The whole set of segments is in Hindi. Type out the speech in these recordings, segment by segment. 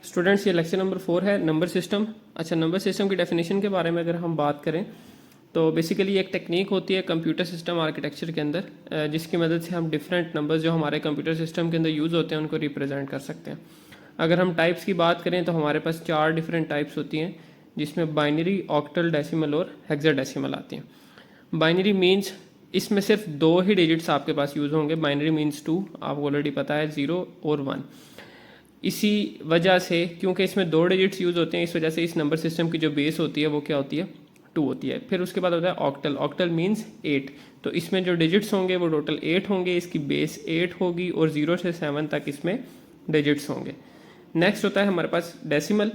स्टूडेंट्स, ये लेक्चर नंबर 4 है, नंबर सिस्टम। अच्छा, नंबर सिस्टम की डेफिनेशन के बारे में अगर हम बात करें तो बेसिकली एक टेक्निक होती है कंप्यूटर सिस्टम आर्किटेक्चर के अंदर, जिसकी मदद से हम डिफरेंट नंबर्स जो हमारे कंप्यूटर सिस्टम के अंदर यूज़ होते हैं उनको रिप्रेजेंट कर सकते हैं। अगर हम टाइप्स की बात करें तो हमारे पास 4 डिफरेंट टाइप्स होती हैं, जिसमें बाइनरी, ऑक्टल, डेसिमल और हेक्साडेसिमल आती हैं। बाइनरी मीन्स इसमें सिर्फ 2 ही डिजिट्स आपके पास यूज़ होंगे। बाइनरी मीन्स 2, आपको ऑलरेडी पता है, 0 और 1। इसी वजह से, क्योंकि इसमें 2 डिजिट्स यूज़ होते हैं, इस वजह से इस नंबर सिस्टम की जो बेस होती है वो क्या होती है, 2 होती है। फिर उसके बाद होता है ऑक्टल। ऑक्टल मीन्स 8, तो इसमें जो डिजिट्स होंगे वो टोटल 8 होंगे, इसकी बेस 8 होगी और 0 से 7 तक इसमें डिजिट्स होंगे। नेक्स्ट होता है हमारे पास डेसिमल।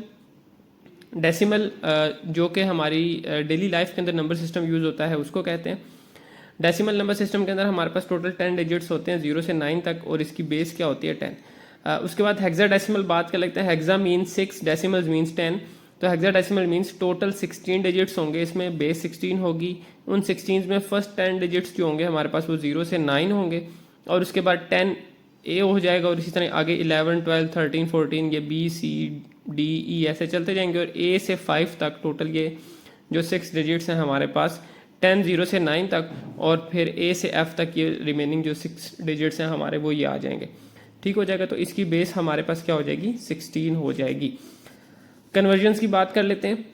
डेसिमल जो कि हमारी डेली लाइफ के अंदर नंबर सिस्टम यूज़ होता है उसको कहते हैं। डेसिमल नंबर सिस्टम के अंदर हमारे पास टोटल 10 डिजिट्स होते हैं 0 से 9 तक, और इसकी बेस क्या होती है, 10। उसके बाद हेक्साडेसिमल बात कर लेते हैं। Hexa means 6, decimal means 10। तो हेक्साडेसिमल मीन्स टोटल 16 डिजिट्स होंगे, इसमें बेस 16 होगी। उन 16 में फर्स्ट 10 डिजिट्स जो होंगे हमारे पास वो 0 से 9 होंगे, और उसके बाद 10 ए हो जाएगा, और इसी तरह आगे 11, 12, 13, 14 ये बी, सी, डी, ई ऐसे चलते जाएंगे, और ए से 5 तक टोटल ये जो 6 डिजिट्स हैं हमारे पास 10, 0 से 9 तक, और फिर ए से एफ तक ये रिमेनिंग जो 6 डिजिट्स हैं हमारे वो ये आ जाएंगे। ठीक हो जाएगा, तो इसकी बेस हमारे पास क्या हो जाएगी, 16 हो जाएगी। कन्वर्जन्स की बात कर लेते हैं।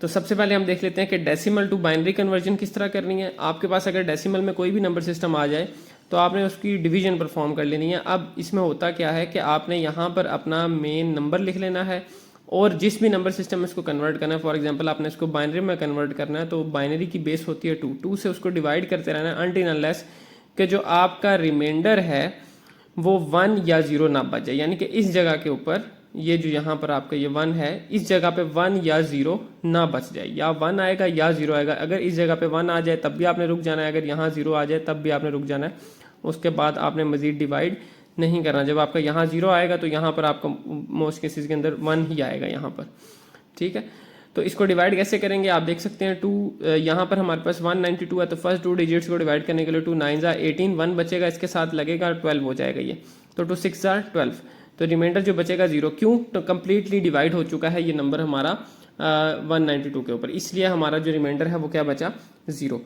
तो सबसे पहले हम देख लेते हैं कि डेसिमल टू बाइनरी कन्वर्जन किस तरह करनी है। आपके पास अगर डेसिमल में कोई भी नंबर सिस्टम आ जाए तो आपने उसकी डिवीजन परफॉर्म कर लेनी है। अब इसमें होता क्या है कि आपने यहाँ पर अपना मेन नंबर लिख लेना है, और जिस भी नंबर सिस्टम में इसको कन्वर्ट करना है, फॉर एग्जांपल आपने इसको बाइनरी में कन्वर्ट करना है, तो बाइनरी की बेस होती है 2 से उसको डिवाइड करते रहना है अनटिल अनलेस कि जो आपका रिमाइंडर है वो 1 या 0 ना बच जाए। यानी कि इस जगह के ऊपर, ये जो यहाँ पर आपका ये 1 है, इस जगह पे 1 या 0 ना बच जाए, या 1 आएगा या 0 आएगा। अगर इस जगह पे 1 आ जाए तब भी आपने रुक जाना है, अगर यहाँ 0 आ जाए तब भी आपने रुक जाना है। उसके बाद आपने मजीद डिवाइड नहीं करना। जब आपका यहाँ 0 आएगा तो यहाँ पर आपका मोस्ट केसेस के अंदर 1 ही आएगा यहाँ पर। ठीक है, तो इसको डिवाइड कैसे करेंगे आप देख सकते हैं। 2 यहाँ पर हमारे पास 192 है, तो फर्स्ट 2 डिजिट्स को डिवाइड करने के लिए 2 9 18, 1 बचेगा, इसके साथ लगेगा 12 हो जाएगा ये, तो 2 6 12, तो रिमाइंडर जो बचेगा 0। क्यों, तो कम्प्लीटली डिवाइड हो चुका है ये नंबर हमारा 192 के ऊपर, इसलिए हमारा जो रिमाइंडर है वो क्या बचा, 0।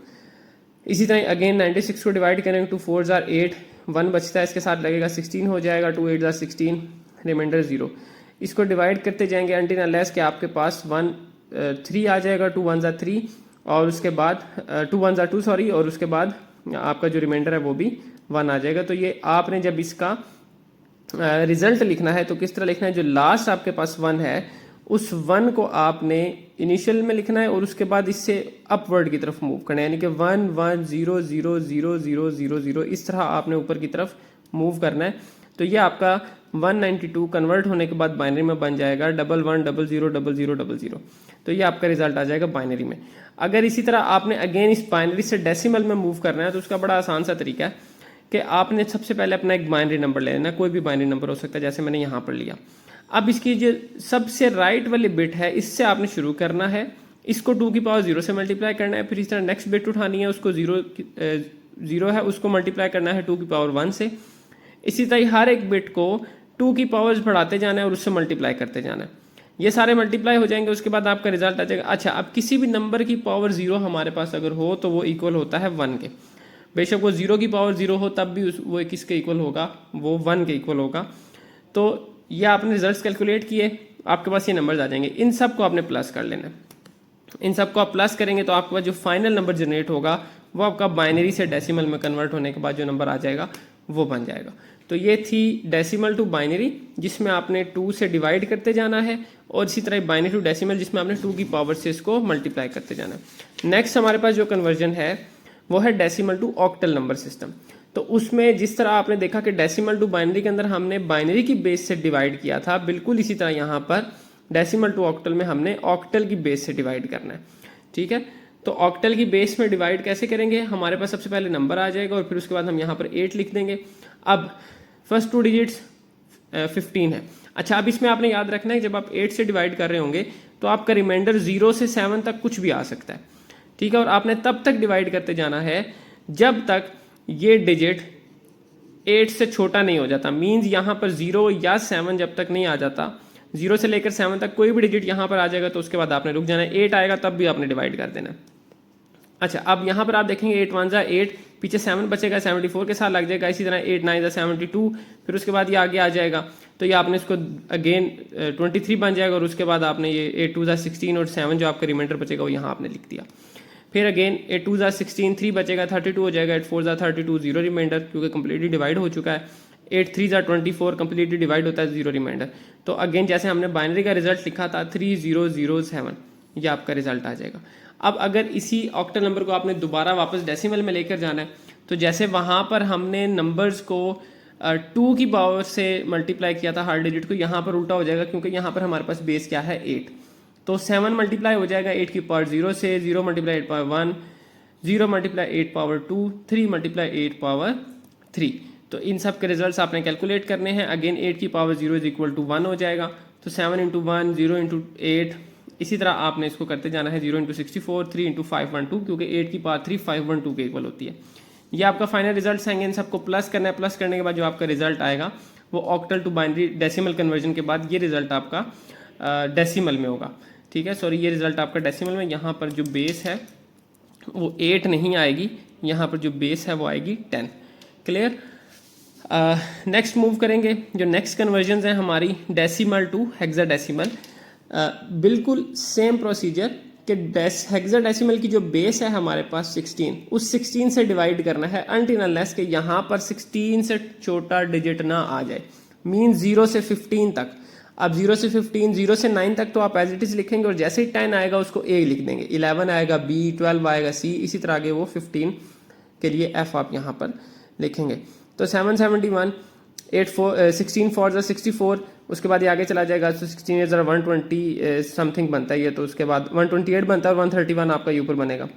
इसी तरह अगेन 96 को डिवाइड करेंगे, 2 4 8, 1 बचता है, इसके साथ लगेगा 16 हो जाएगा, 2 8 16, रिमाइंडर 0। इसको डिवाइड करते जाएंगे अनटिल अनलेस कि आपके पास 1 3 आ जाएगा, 2 1 3, और उसके बाद 2 1 2 सॉरी, और उसके बाद आपका जो रिमाइंडर है वो भी 1 आ जाएगा। तो ये आपने जब इसका रिजल्ट लिखना है तो किस तरह लिखना है, जो लास्ट आपके पास 1 है उस 1 को आपने इनिशियल में लिखना है, और उसके बाद इससे अपवर्ड की तरफ मूव करना है, यानी कि 1 1 0 0 0 0 0 0 इस तरह आपने ऊपर की तरफ मूव करना है। तो ये आपका 192 कन्वर्ट होने के बाद बाइनरी में बन जाएगा 1 1 0 0 0 0 0 0, तो ये आपका रिजल्ट आ जाएगा बाइनरी में। अगर इसी तरह आपने अगेन इस बाइनरी से डेसिमल में मूव करना है तो उसका बड़ा आसान सा तरीका है कि आपने सबसे पहले अपना एक बाइनरी नंबर ले लेना, कोई भी बाइनरी नंबर हो सकता है, जैसे मैंने यहाँ पर लिया। अब इसकी जो सबसे राइट वाली बिट है इससे आपने शुरू करना है, इसको 2 की पावर 0 से मल्टीप्लाई करना है, फिर इस तरह नेक्स्ट बिट उठानी है, उसको 0 है उसको मल्टीप्लाई करना है 2 की पावर 1 से। इसी तरह हर एक बिट को 2 की पावर्स बढ़ाते जाना है और उससे मल्टीप्लाई करते जाना है। ये सारे मल्टीप्लाई हो जाएंगे, उसके बाद आपका रिजल्ट आ जाएगा। अच्छा, अब किसी भी नंबर की पावर 0 हमारे पास अगर हो तो वो इक्वल होता है 1 के। बेशक वो 0 की पावर 0 हो तब भी वो किसके इक्वल होगा, वो 1 के इक्वल होगा। तो ये आपने रिजल्ट्स कैलकुलेट किए, आपके पास ये नंबर्स आ जाएंगे, इन सब को आपने प्लस कर लेना। इन सब को आप प्लस करेंगे तो आपके पास जो फाइनल नंबर जनरेट होगा वो आपका बाइनरी से डेसिमल में कन्वर्ट होने के बाद जो नंबर आ जाएगा वो बन जाएगा। तो ये थी डेसिमल टू बाइनरी, जिसमें आपने 2 से डिवाइड करते जाना है, और इसी तरह बाइनरी टू डेसिमल जिसमें आपने 2 की पावर से इसको मल्टीप्लाई करते जाना है। नेक्स्ट हमारे पास जो कन्वर्जन है वो है decimal to octal number system. तो उसमें जिस तरह आपने देखा कि डेसिमल टू बाइनरी के अंदर हमने बाइनरी की बेस से डिवाइड किया था, बिल्कुल इसी तरह यहाँ पर डेसिमल टू ऑक्टल में हमने ऑक्टल की बेस से डिवाइड करना है। ठीक है, तो ऑक्टल की बेस में डिवाइड कैसे करेंगे, हमारे पास सबसे पहले नंबर आ जाएगा और फिर उसके बाद हम यहाँ पर 8 लिख देंगे। अब फर्स्ट 2 डिजिट्स 15 है। अच्छा, अब इसमें आपने याद रखना है जब आप 8 से डिवाइड कर रहे होंगे तो आपका रिमाइंडर 0 से 7 तक कुछ भी आ सकता है। ठीक है, और आपने तब तक डिवाइड करते जाना है जब तक ये डिजिट 8 से छोटा नहीं हो जाता। मीन्स यहाँ पर 0 या 7 जब तक नहीं आ जाता 0 से लेकर 7 तक कोई भी डिजिट यहाँ पर आ जाएगा तो उसके बाद आपने रुक जाना है। 8 आएगा तब भी आपने डिवाइड कर देना है। अच्छा, अब यहाँ पर आप देखेंगे 8 1 8, पीछे 7 बचेगा 74 के साथ लग जाएगा। इसी तरह 8 9 72, फिर उसके बाद ये आगे आ जाएगा तो ये आपने इसको अगेन 23 बन जाएगा और उसके बाद आपने ये 8 2 16 और 7 जो आपका रिमाइंडर बचेगा वो यहाँ आपने लिख दिया। फिर अगेन 8 2 16, 3 बचेगा 32 हो जाएगा। 8 4 32, 0 रिमाइंडर क्योंकि कम्प्लीटली डिवाइड हो चुका है। 8 3 24, कम्प्लीटली डिवाइड होता है, 0 रिमाइंडर। तो अगेन जैसे हमने बाइनरी का रिजल्ट लिखा था 3007, ये आपका रिजल्ट आ जाएगा। अब अगर इसी ऑक्टल नंबर को आपने दोबारा वापस डेसिमल में लेकर जाना है तो जैसे वहाँ पर हमने नंबर्स को 2 की पावर से मल्टीप्लाई किया था हर डिजिट को, यहाँ पर उल्टा हो जाएगा क्योंकि यहाँ पर हमारे पास बेस क्या है 8। तो 7 मल्टीप्लाई हो जाएगा 8 की पावर 0 से, 0 multiply 8 power 1, 0 multiply 8 power 2, 3 multiply 8 power 3। तो इन सब के रिजल्ट्स आपने कैलकुलेट करने हैं। अगेन 8 की पावर 0 इज इक्वल टू 1 हो जाएगा। तो 7 इंटू 1, 0 इंटू 8, इसी तरह आपने इसको करते जाना है। 0 इंटू 64, 3 इंटू 512, क्योंकि 8 की पावर 3 512 के इक्वल होती है। ये आपका फाइनल रिजल्ट आएंगे। इन सबको प्लस करना है। प्लस करने के बाद जो आपका रिजल्ट आएगा वो octal to binary decimal conversion के बाद ये रिजल्ट आपका डेसिमल में होगा। ठीक है, सॉरी, ये रिजल्ट आपका डेसिमल में। यहाँ पर जो बेस है वो 8 नहीं आएगी, यहाँ पर जो बेस है वो आएगी 10। क्लियर। नेक्स्ट मूव करेंगे। जो नेक्स्ट कन्वर्जन है हमारी डेसिमल टू हेक्साडेसिमल। बिल्कुल सेम प्रोसीजर कि हेक्साडेसिमल की जो बेस है हमारे पास 16, उस 16 से डिवाइड करना है अनटिल अनलेस कि यहाँ पर 16 से छोटा डिजिट ना आ जाए। मीन 0 से 15 तक। अब 0 से 15, 0 से 9 तक तो आप एज इट इज लिखेंगे और जैसे ही 10 आएगा उसको ए लिख देंगे, 11 आएगा बी, 12 आएगा सी, इसी तरह आगे वो 15 के लिए एफ आप यहाँ पर लिखेंगे। तो 771, 16 4 64, उसके बाद ये आगे चला जाएगा। तो 16 जरा 120 समथिंग बनता है ये, तो उसके बाद 128 बनता है और 131 आपका ये ऊपर बनेगा।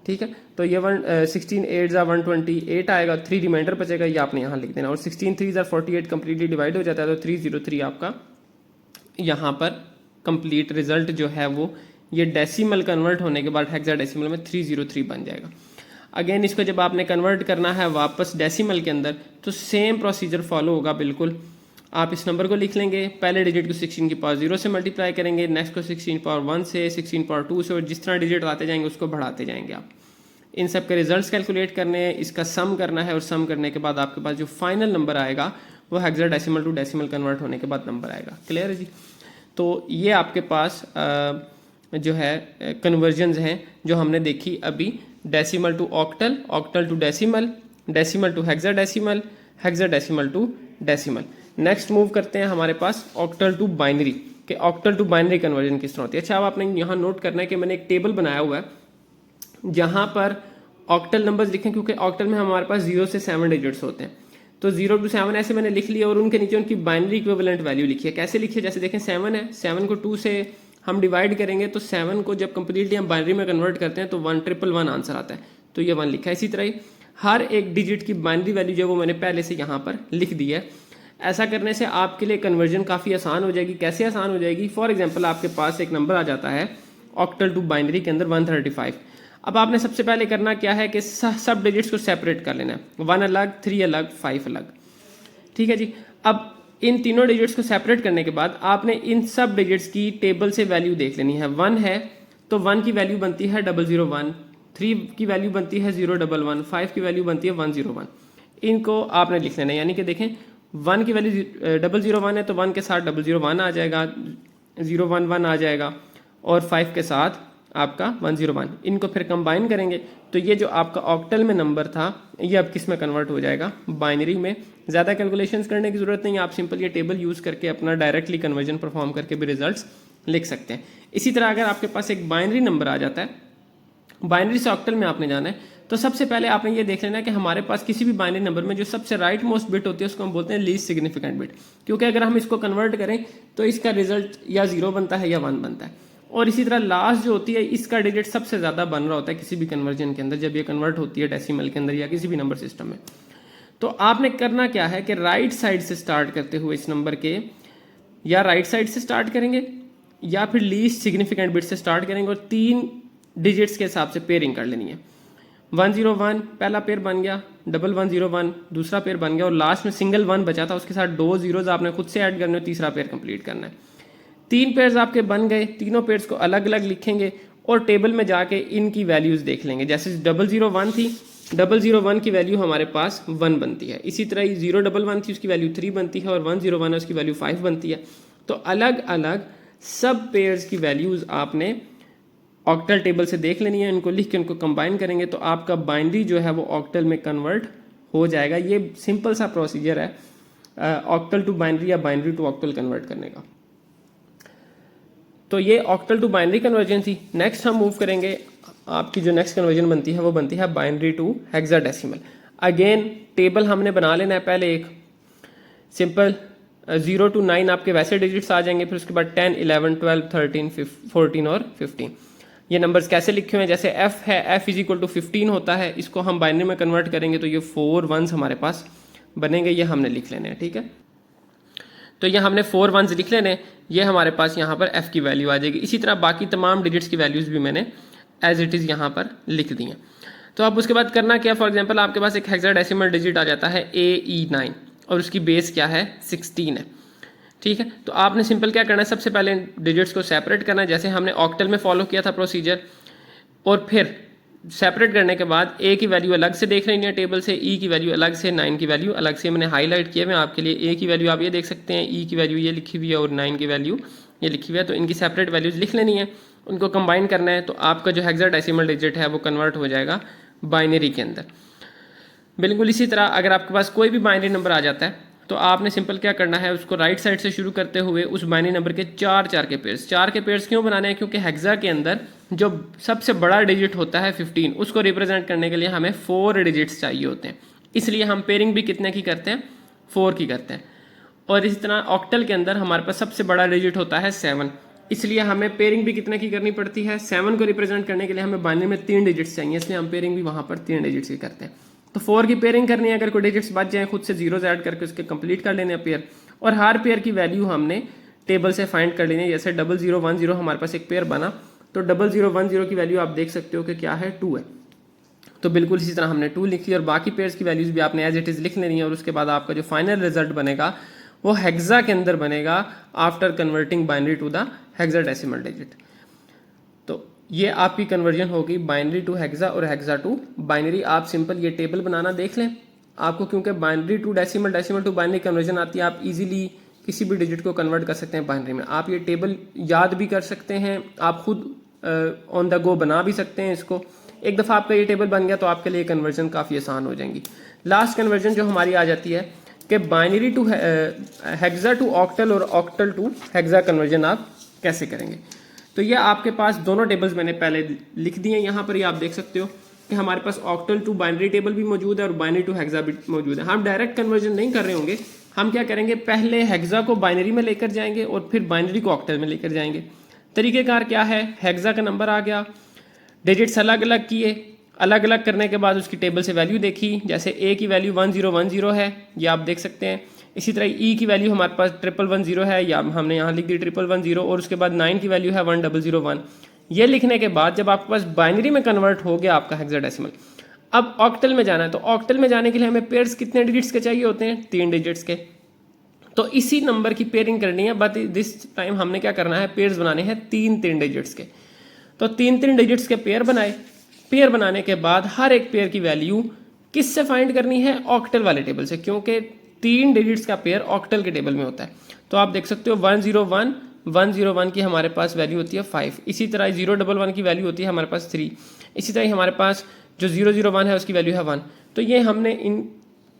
ठीक है, तो ये 16 8 128 आएगा, 3 रिमाइंडर बचेगा, ये आपने यहाँ लिख देना। और 16 3 48 कम्प्लीटली डिवाइड हो जाता है, तो 303 आपका यहाँ पर कंप्लीट रिजल्ट जो है वो ये डेसिमल कन्वर्ट होने के बाद हेक्साडेसिमल में 303 बन जाएगा। अगेन इसको जब आपने कन्वर्ट करना है वापस डेसिमल के अंदर तो सेम प्रोसीजर फॉलो होगा बिल्कुल। आप इस नंबर को लिख लेंगे, पहले डिजिट को 16 की पावर 0 से मल्टीप्लाई करेंगे, नेक्स्ट को 16 पावर 1 से, 16 पावर 2 से, और जिस तरह डिजिट आते जाएंगे उसको बढ़ाते जाएंगे आप। इन सब के रिजल्ट्स कैलकुलेट करने हैं, इसका सम करना है और सम करने के बाद आपके पास जो फाइनल नंबर आएगा वो हेक्साडेसिमल टू डेसिमल कन्वर्ट होने के बाद नंबर आएगा। क्लियर है जी। तो ये आपके पास जो है कन्वर्जन्स हैं जो हमने देखी अभी, decimal to octal, octal to decimal, decimal to hexadecimal, hexadecimal to decimal. Next move करते हैं हमारे पास ऑक्टल टू बाइनरी के ऑक्टल टू बाइनरी कन्वर्जन किस तरह होती है। अच्छा, अब आपने यहाँ नोट करना है कि मैंने एक टेबल बनाया हुआ है जहाँ पर ऑक्टल नंबर्स लिखें, क्योंकि ऑक्टल में हमारे पास 0 से 7 डिजिट्स होते हैं। तो 0 to 7 ऐसे मैंने लिख लिया और उनके नीचे उनकी बाइनरी इक्विवेलेंट वैल्यू लिखी है। कैसे लिखी है, जैसे देखें 7 है, 7 को 2 से हम डिवाइड करेंगे तो 7 को जब कंप्लीटली हम बाइनरी में कन्वर्ट करते हैं तो 111 आंसर आता है, तो ये 1 लिखा है। इसी तरह ही हर एक डिजिट की बाइनरी वैल्यू जो वो मैंने पहले से यहाँ पर लिख दी है। ऐसा करने से आपके लिए कन्वर्जन काफ़ी आसान हो जाएगी। कैसे आसान हो जाएगी, फॉर एग्जाम्पल आपके पास एक नंबर आ जाता है ऑक्टल टू बाइनरी के अंदर 135। अब आपने सबसे पहले करना क्या है कि सब डिजिट्स को सेपरेट कर लेना है, 1 अलग, 3 अलग, 5 अलग। ठीक है जी। अब इन तीनों डिजिट्स को सेपरेट करने के बाद आपने इन सब डिजिट्स की टेबल से वैल्यू देख लेनी है। 1 है तो 1 की वैल्यू बनती है 001, 3 की वैल्यू बनती है 011, 5 की वैल्यू बनती है 101। इनको आपने लिख लेना है, यानी कि देखें 1 की वैल्यू 001 है तो 1 के साथ 001 आ जाएगा, 011 आ जाएगा और 5 के साथ आपका 101। इनको फिर कंबाइन करेंगे तो ये जो आपका ऑक्टल में नंबर था ये अब किस में कन्वर्ट हो जाएगा, बाइनरी में। ज़्यादा कैलकुलेशंस करने की ज़रूरत नहीं है, आप सिंपल ये टेबल यूज़ करके अपना डायरेक्टली कन्वर्जन परफॉर्म करके भी रिजल्ट्स लिख सकते हैं। इसी तरह अगर आपके पास एक बाइनरी नंबर आ जाता है, बाइनरी से ऑक्टल में आपने जाना है, तो सबसे पहले आपने ये देख लेना है कि हमारे पास किसी भी बाइनरी नंबर में जो सबसे राइट मोस्ट बिट होती है उसको हम बोलते हैं लीस्ट सिग्निफिकेंट बिट, क्योंकि अगर हम इसको कन्वर्ट करें तो इसका रिजल्ट या 0 बनता है या 1 बनता है। और इसी तरह लास्ट जो होती है इसका डिजिट सबसे ज़्यादा बन रहा होता है किसी भी कन्वर्जन के अंदर जब ये कन्वर्ट होती है डेसिमल के अंदर या किसी भी नंबर सिस्टम में। तो आपने करना क्या है कि राइट साइड से स्टार्ट करते हुए इस नंबर के या राइट साइड से स्टार्ट करेंगे या फिर लीस्ट सिग्निफिकेंट बिट से स्टार्ट करेंगे और 3 डिजिट्स के हिसाब से पेयरिंग कर लेनी है। 101 पहला पेयर बन गया, 1101 दूसरा पेयर बन गया और लास्ट में सिंगल 1 बचा था उसके साथ 2 zeros आपने खुद से ऐड करने और तीसरा पेयर कंप्लीट करना है। 3 पेयर्स आपके बन गए, तीनों पेयर्स को अलग अलग लिखेंगे और टेबल में जाके इनकी वैल्यूज़ देख लेंगे। जैसे 001 थी, 001 की वैल्यू हमारे पास 1 बनती है। इसी तरह 011 थी, उसकी वैल्यू 3 बनती है, और 101 है उसकी वैल्यू 5 बनती है। तो अलग अलग सब पेयर्स की वैल्यूज़ आपने ऑक्टल टेबल से देख लेनी है, इनको लिख के उनको कंबाइन करेंगे तो आपका बाइनरी जो है वो ऑक्टल में कन्वर्ट हो जाएगा। ये सिंपल सा प्रोसीजर है ऑक्टल टू बाइनरी या बाइनरी टू ऑक्टल कन्वर्ट करने का। तो ये ऑक्टल टू बाइनरी कन्वर्जन थी। नेक्स्ट हम मूव करेंगे, आपकी जो नेक्स्ट कन्वर्जन बनती है वो बनती है binary to hexadecimal. Again table हमने बना लेना है पहले एक सिंपल 0 to 9 आपके वैसे डिजिट्स आ जाएंगे, फिर उसके बाद 10, 11, 12, 13, 14 और 15। ये नंबर्स कैसे लिखे हुए हैं, जैसे f है, f इज इक्वल टू 15 होता है, इसको हम बाइनरी में कन्वर्ट करेंगे तो ये 4 1s हमारे पास बनेंगे, ये हमने लिख लेने हैं। ठीक है, तो ये हमने 4 1s लिख लेने, ये हमारे पास यहाँ पर f की वैल्यू आ जाएगी। इसी तरह बाकी तमाम डिजिट्स की वैल्यूज़ भी मैंने एज इट इज़ यहाँ पर लिख दी हैं। तो अब उसके बाद करना क्या, फॉर एग्जाम्पल आपके पास एक हेक्साडेसिमल डिजिट आ जाता है AE9 और उसकी बेस क्या है 16 है। ठीक है, तो आपने सिंपल क्या करना है, सबसे पहले डिजिट्स को सेपरेट करना है, जैसे हमने ऑक्टल में फॉलो किया था प्रोसीजर, और फिर सेपरेट करने के बाद A की वैल्यू अलग से देख लेनी है टेबल से, E की वैल्यू अलग से, 9 की वैल्यू अलग से। मैंने हाईलाइट किया मैं आपके लिए, A की वैल्यू आप ये देख सकते हैं, E की वैल्यू ये लिखी हुई है और 9 की वैल्यू ये लिखी हुई है। तो इनकी सेपरेट वैल्यूज़ लिख लेनी है, उनको कंबाइन करना है, तो आपका जो हेक्साडेसिमल डिजिट है वो कन्वर्ट हो जाएगा बाइनरी के अंदर। बिल्कुल इसी तरह अगर आपके पास कोई भी बाइनरी नंबर आ जाता है तो आपने सिंपल क्या करना है, उसको राइट साइड से शुरू करते हुए उस बाइनरी नंबर के 4 के पेयर्स क्यों बनाने हैं, क्योंकि हेक्सा के अंदर जो सबसे बड़ा डिजिट होता है 15, उसको रिप्रेजेंट करने के लिए हमें 4 डिजिट्स चाहिए होते हैं, इसलिए हम पेयरिंग भी कितने की करते हैं, 4 की करते हैं। और इसी तरह ऑक्टल के अंदर हमारे पास सबसे बड़ा डिजिट होता है 7, इसलिए हमें पेयरिंग भी कितने की करनी पड़ती है, 7 को रिप्रेजेंट करने के लिए हमें बाइनरी में 3 डिजिट्स चाहिए, इसलिए हम पेयरिंग भी वहाँ पर 3 डिजिट्स की करते हैं। तो 4 की पेयरिंग करनी है, अगर कोई डिजिट्स बच जाए खुद से जीरोज ऐड करके उसके कंप्लीट कर लेने हैं पेयर, और हर पेयर की वैल्यू हमने टेबल से फाइंड कर लेनी है। जैसे 0010 हमारे पास एक पेयर बना, तो 0010 की वैल्यू आप देख सकते हो कि क्या है, 2 है। तो बिल्कुल इसी तरह हमने 2 लिखी, और बाकी पेयर्स की वैल्यूज भी आपने एज इट इज लिख लेनी है, और उसके बाद आपका जो फाइनल रिजल्ट बनेगा वो हेक्सा के अंदर बनेगा after converting binary to the hexadecimal digit. तो ये आपकी कन्वर्जन होगी बाइनरी टू हेक्सा और हेक्सा टू बाइनरी। आप सिंपल ये टेबल बनाना देख लें आपको, क्योंकि binary to decimal, decimal to binary conversion आती है, आप इजीली किसी भी डिजिट को कन्वर्ट कर सकते हैं बाइनरी में। आप ये टेबल याद भी कर सकते हैं, आप खुद ऑन द गो बना भी सकते हैं इसको। एक दफ़ा आपका ये टेबल बन गया तो आपके लिए कन्वर्जन काफ़ी आसान हो जाएंगी। लास्ट कन्वर्जन जो हमारी आ जाती है कि binary to hexa to octal और ऑक्टल टू हेक्सा कन्वर्जन आप कैसे करेंगे। तो ये आपके पास दोनों टेबल्स मैंने पहले लिख दिए हैं, यहाँ पर ही आप देख सकते हो कि हमारे पास ऑक्टल टू बाइनरी टेबल भी मौजूद है और बाइनरी टू हेक्सा भी मौजूद है। हम डायरेक्ट कन्वर्जन नहीं कर रहे होंगे, हम क्या करेंगे, पहले हेक्सा को बाइनरी में लेकर जाएंगे और फिर बाइनरी को ऑक्टल में लेकर जाएंगे। तरीक़ेकार क्या है, हेक्सा का नंबर आ गया, डिजिट्स अलग अलग किए, अलग अलग करने के बाद उसकी टेबल से वैल्यू देखी, जैसे ए की वैल्यू 1010 है, ये आप देख सकते हैं। इसी तरह ई की वैल्यू हमारे पास 1110 है, या हमने यहाँ लिख दी 1110, और उसके बाद 9 की वैल्यू है 1001। ये लिखने के बाद जब आपके पास बाइनरी में कन्वर्ट हो गया आपका हेक्साडेसिमल, अब ऑक्टल में जाना है, तो ऑक्टल में जाने के लिए हमें पेयर्स कितने डिजिट्स के चाहिए होते हैं, 3 डिजिट्स के। तो इसी नंबर की पेयरिंग करनी है, बट दिस टाइम हमने क्या करना है, पेयर्स बनाने हैं 3 डिजिट्स के। तो 3 डिजिट्स के पेयर बनाए, पेयर बनाने के बाद हर एक पेयर की वैल्यू किससे फाइंड करनी है, ऑक्टल वाले टेबल से, क्योंकि 3 डिजिट्स का पेयर ऑक्टल के टेबल में होता है। तो आप देख सकते हो 101 की हमारे पास वैल्यू होती है 5, इसी तरह 011 की वैल्यू होती है हमारे पास 3, इसी तरह हमारे पास जो 001 है उसकी वैल्यू है 1। तो ये हमने इन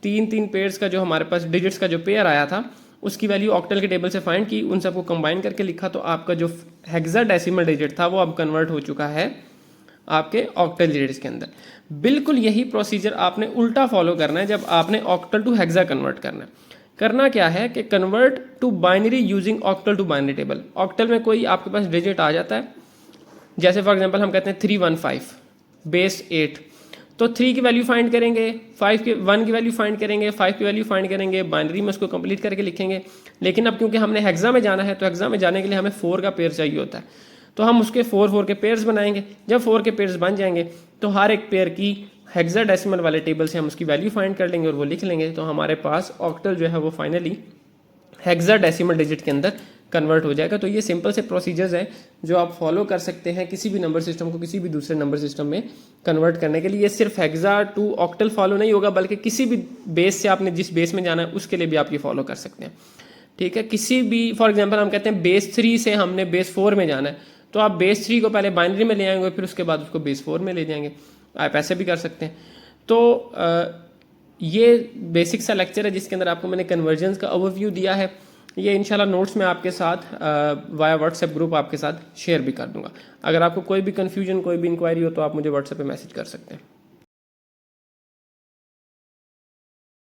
3 पेयर्स का जो हमारे पास डिजिट्स का जो पेयर आया था उसकी वैल्यू ऑक्टल के टेबल से फाइंड की, उन सबको कंबाइन करके लिखा, तो आपका जो हेक्साडेसिमल डिजिट था वो अब कन्वर्ट हो चुका है आपके ऑक्टल डिजिट्स के अंदर। बिल्कुल यही प्रोसीजर आपने उल्टा फॉलो करना है जब आपने ऑक्टल टू हेक्सा कन्वर्ट करना है। करना क्या है कि convert to binary using octal to binary table. Octal में कोई आपके पास डिजिट आ जाता है, जैसे फॉर एग्जांपल हम कहते हैं 315 बेस 8, तो 3 की वैल्यू फाइंड करेंगे, 1 की वैल्यू फाइंड करेंगे, 5 की वैल्यू फाइंड करेंगे, बाइनरी में उसको कंप्लीट करके लिखेंगे। लेकिन अब क्योंकि हमने हेक्सा में जाना है तो हेक्सा में जाने के लिए हमें 4 का पेयर चाहिए होता है, तो हम उसके 4 के पेयर्स बनाएंगे। जब 4 के पेयर्स बन जाएंगे तो हर एक पेयर की हेक्साडेसिमल वाले टेबल से हम उसकी वैल्यू फाइंड कर लेंगे और वो लिख लेंगे, तो हमारे पास ऑक्टल जो है वो फाइनली हेक्साडेसिमल डिजिट के अंदर कन्वर्ट हो जाएगा। तो ये सिंपल से प्रोसीजर्स हैं जो आप फॉलो कर सकते हैं किसी भी नंबर सिस्टम को किसी भी दूसरे नंबर सिस्टम में कन्वर्ट करने के लिए। ये सिर्फ हेक्सा टू ऑक्टल फॉलो नहीं होगा, बल्कि किसी भी बेस से आपने जिस बेस में जाना है उसके लिए भी आप ये फॉलो कर सकते हैं। ठीक है, किसी भी फॉर एग्जांपल हम कहते हैं बेस 3 से हमने बेस 4 में जाना है, तो आप बेस 3 को पहले बाइनरी में ले आएंगे, फिर उसके बाद उसको बेस 4 में ले जाएंगे। आप ऐसे भी कर सकते हैं। तो ये बेसिक सा लेक्चर है जिसके अंदर आपको मैंने कन्वर्जन्स का ओवरव्यू दिया है। ये इंशाल्लाह नोट्स में आपके साथ वाया व्हाट्सएप ग्रुप आपके साथ शेयर भी कर दूंगा। अगर आपको कोई भी कन्फ्यूजन कोई भी इंक्वायरी हो तो आप मुझे व्हाट्सएप पे मैसेज कर सकते हैं।